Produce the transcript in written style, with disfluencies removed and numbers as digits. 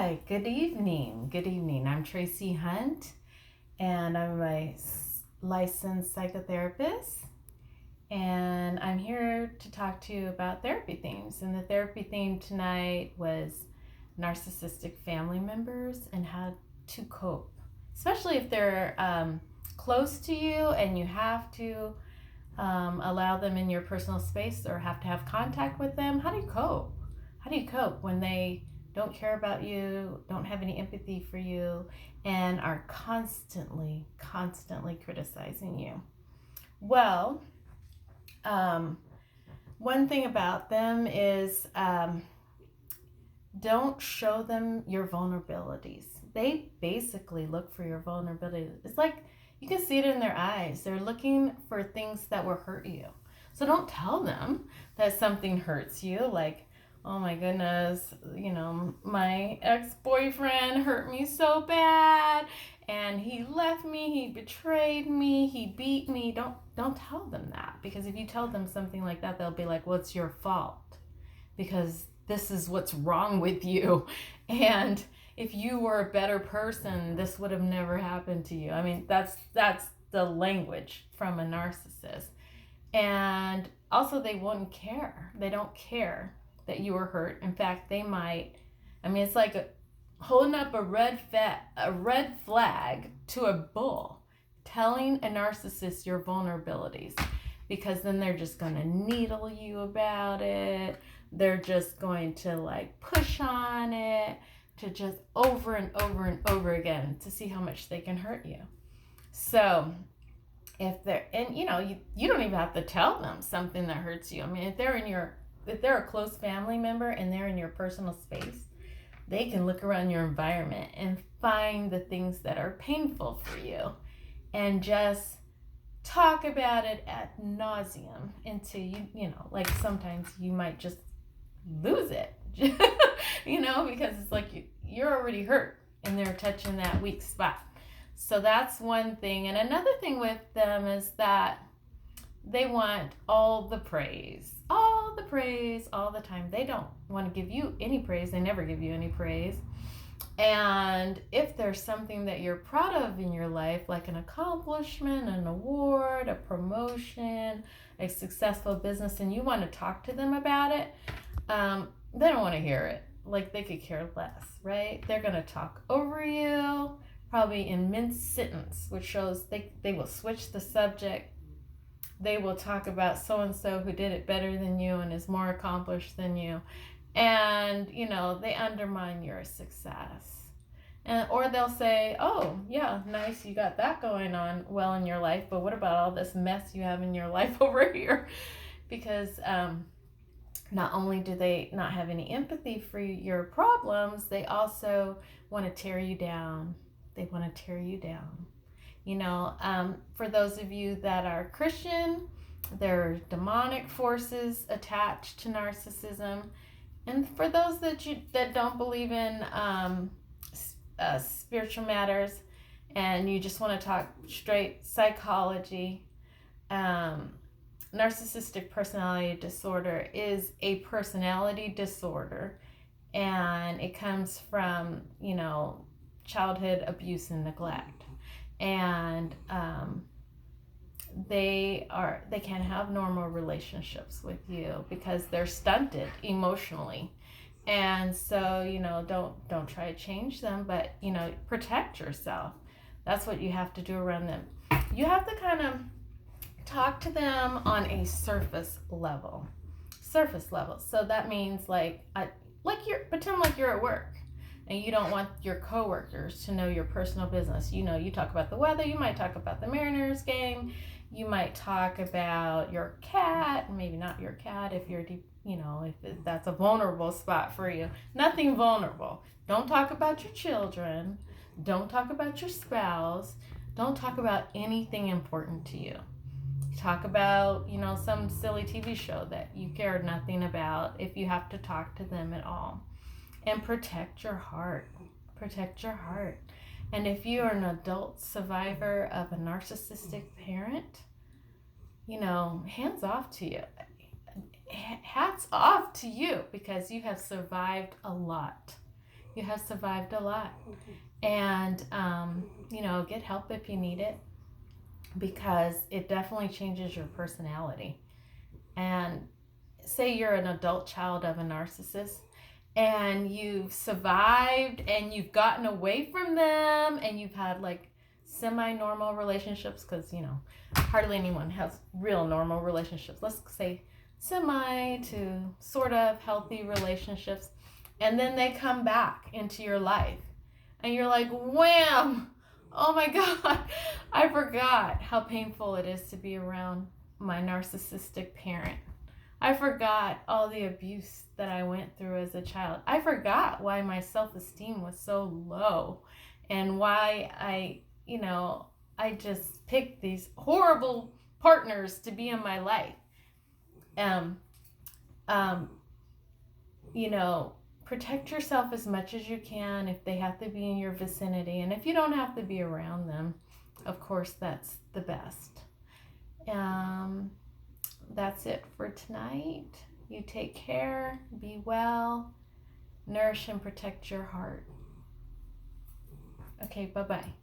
Hi, good evening. Good evening. I'm Tracy Hunt, and I'm a licensed psychotherapist. And I'm here to talk to you about therapy themes. And the therapy theme tonight was narcissistic family members and how to cope, especially if they're close to you and you have to allow them in your personal space or have to have contact with them. How do you cope? How do you cope when they don't care about you, don't have any empathy for you, and are constantly criticizing you? Well, one thing about them is don't show them your vulnerabilities. They basically look for your vulnerabilities. It's like you can see it in their eyes. They're looking for things that will hurt you. So don't tell them that something hurts you, like, oh my goodness, my ex-boyfriend hurt me so bad and he left me, he betrayed me, he beat me. Don't tell them that, because if you tell them something like that, they'll be like, well, it's your fault because this is what's wrong with you. And if you were a better person, this would have never happened to you. I mean, that's the language from a narcissist. And also, they won't care. They don't care that you were hurt. In fact, they might. I mean, it's like holding up a red flag to a bull, telling a narcissist your vulnerabilities, because then they're just going to needle you about it. They're just going to like push on it, to just over and over and over again to see how much they can hurt you. So if they're, and you don't even have to tell them something that hurts you. I mean, if they're a close family member and they're in your personal space, they can look around your environment and find the things that are painful for you and just talk about it ad nauseum until like sometimes you might just lose it, because it's like you're already hurt and they're touching that weak spot. So that's one thing. And another thing with them is that they want all the praise all the time. They don't want to give you any praise. They never give you any praise. And if there's something that you're proud of in your life, like an accomplishment, an award, a promotion, a successful business, and you want to talk to them about it, they don't want to hear it. Like, they could care less, right? They're going to talk over you, probably in mid-sentence, which shows they will switch the subject. They will talk about so-and-so who did it better than you and is more accomplished than you. And, they undermine your success. Or they'll say, oh, yeah, nice, you got that going on well in your life, but what about all this mess you have in your life over here? Because not only do they not have any empathy for your problems, they also want to tear you down. They want to tear you down. For those of you that are Christian, there are demonic forces attached to narcissism. And for those that don't believe in spiritual matters and you just want to talk straight psychology, narcissistic personality disorder is a personality disorder, and it comes from, childhood abuse and neglect. And they can't have normal relationships with you because they're stunted emotionally. And so, don't try to change them, but protect yourself. That's what you have to do around them. You have to kind of talk to them on a surface level. So that means pretend like you're at work and you don't want your coworkers to know your personal business. You talk about the weather, you might talk about the Mariners game, you might talk about your cat, maybe not your cat if you're if that's a vulnerable spot for you. Nothing vulnerable. Don't talk about your children. Don't talk about your spouse. Don't talk about anything important to you. Talk about, some silly TV show that you care nothing about if you have to talk to them at all. And protect your heart. Protect your heart. And if you are an adult survivor of a narcissistic parent, hands off to you. Hats off to you, because you have survived a lot. You have survived a lot. Okay. And, get help if you need it, because it definitely changes your personality. And say you're an adult child of a narcissist, and you've survived and you've gotten away from them, and you've had like semi-normal relationships, because hardly anyone has real normal relationships. Let's say semi to sort of healthy relationships, and then they come back into your life and you're like, wham, oh my god, I forgot how painful it is to be around my narcissistic parent. I forgot all the abuse that I went through as a child. I forgot why my self-esteem was so low, and why I just picked these horrible partners to be in my life. Um, um, Protect yourself as much as you can if they have to be in your vicinity. And if you don't have to be around them, of course, that's the best. That's it for tonight. You take care, be well, nourish and protect your heart. Okay, bye-bye.